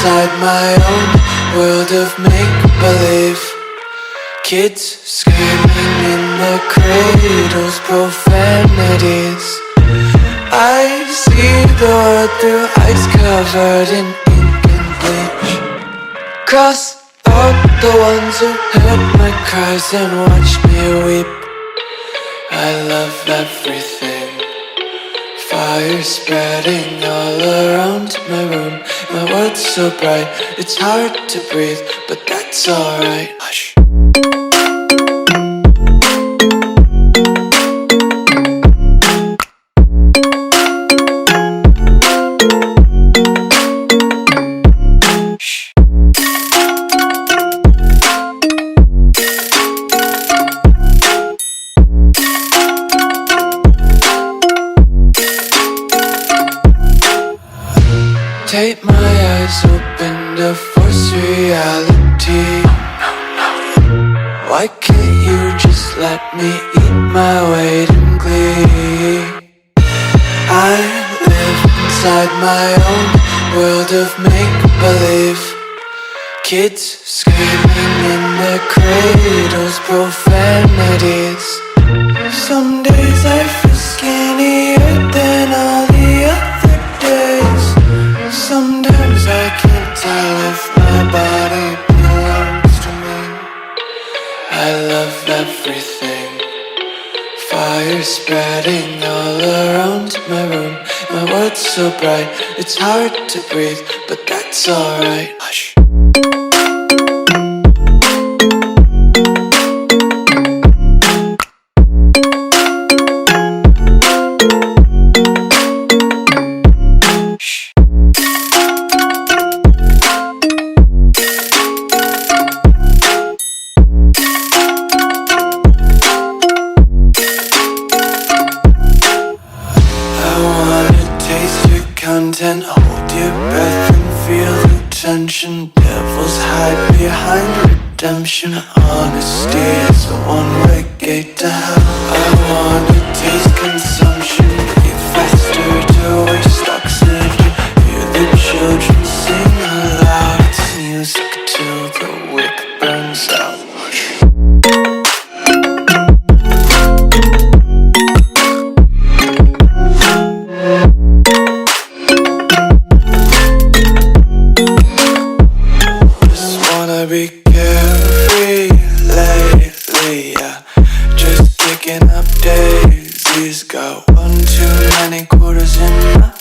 inside my own world of make-believe. Kids screaming in the cradles, profanities. I see the world through ice covered in ink and bleach. Cross out the ones who heard my cries and watched me weep. I love everything. Fire spreading all around my room. My world's so bright, it's hard to breathe, but that's alright. Hush. Take my eyes open to force reality. Why can't you just let me eat my weight in glee? I live inside my own world of make-believe. Kids screaming in their cradles, profanities. Some days I feel skinnier than all the other days. Sometimes I can't tell if my body belongs to me. I love everything. Fire spreading all around my room. My world's so bright, it's hard to breathe, but that's alright. Hush. Content, hold your breath and feel the tension. Devils hide behind redemption. Honesty is a one-way gate to hell. I wanna taste consumption, breathe faster to waste oxygen. Hear the children sing aloud. It's music till the wick burns out. Be carefree lately, yeah. Just picking up daisies. Got one too many quarters in my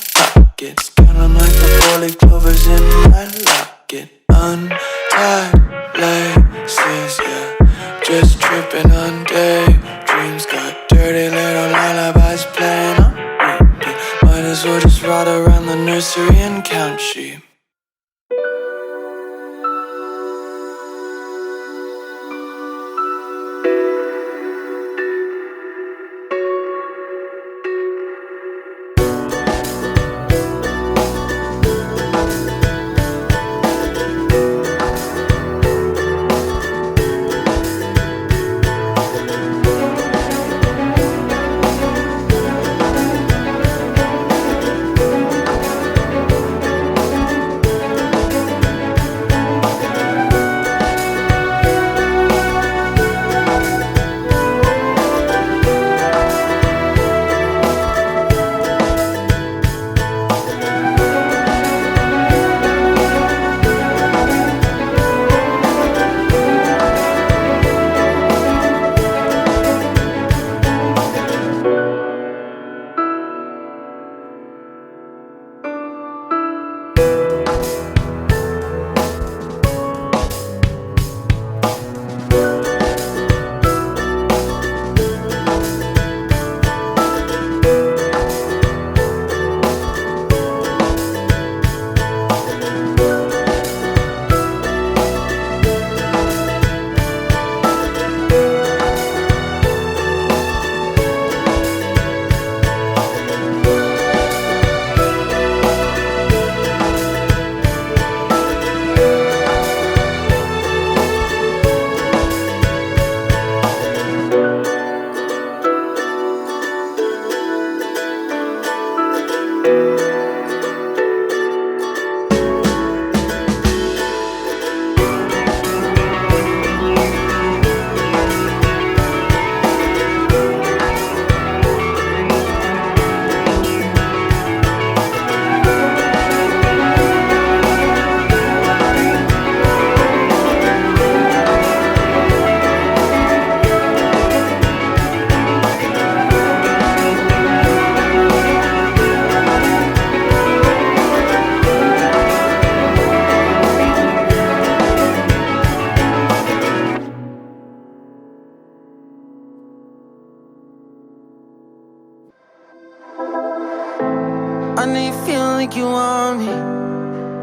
you want me,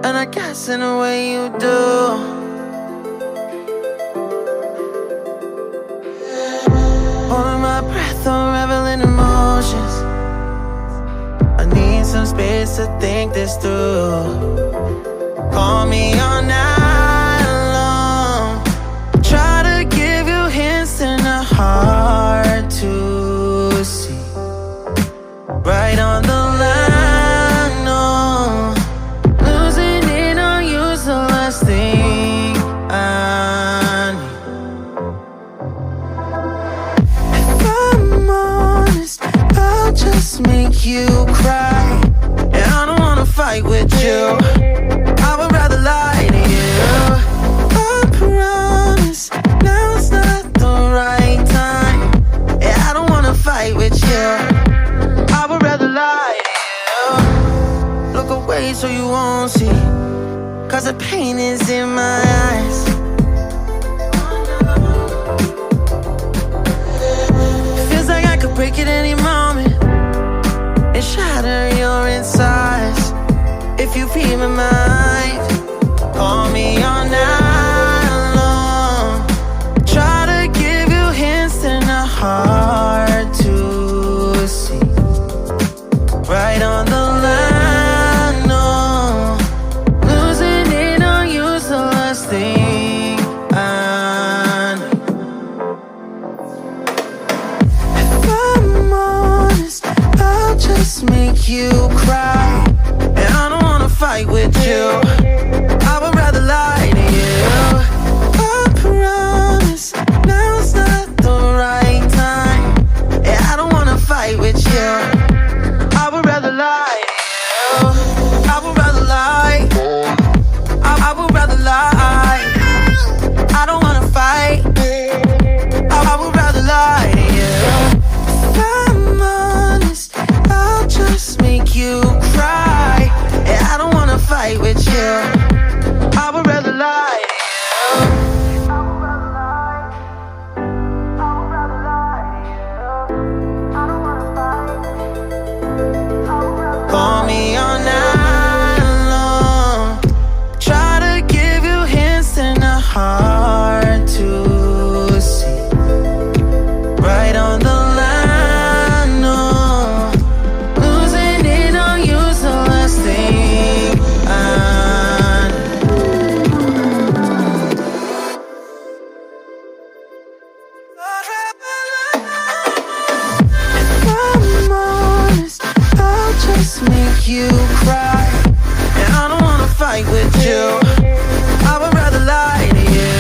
and I guess in a way you do. Holding my breath, unraveling emotions. I need some space to think this through. Call me all night long. Try to give you hints and a hard to see. Right on the line, no. Losing it on you's the last thing I need. If I'm honest, I'll just make you cry. And I don't wanna fight with you. I would rather lie to you. I promise, now's not the right time. Yeah, I don't wanna fight with you. I would rather lie to you. Look away so you won't see, 'cause the pain is in my eyes. Feels like I could break at any moment and shatter your insides. If you feel my mind, call me all night long. Try to give you hints and a hard to see. Right on the line, no. Losing it on you's the last thing I need. If I'm honest, I'll just make you cry. And I don't wanna fight with you. I would rather lie to you. I promise, now's not the right time. Yeah, I don't wanna fight with you. I would rather lie to you. I would rather lie. I would rather lie. I don't wanna fight. I would rather lie to you. If I'm honest, I'll just make you cry. Yeah, I don't wanna fight with you. I would rather lie to you. Call me all night long. Try to give you hints and a hard to see. Right on the line, no. Losing it on you's the last thing I need. If I'm honest, I'll just make you cry. And I don't wanna fight with you. I would rather lie to you.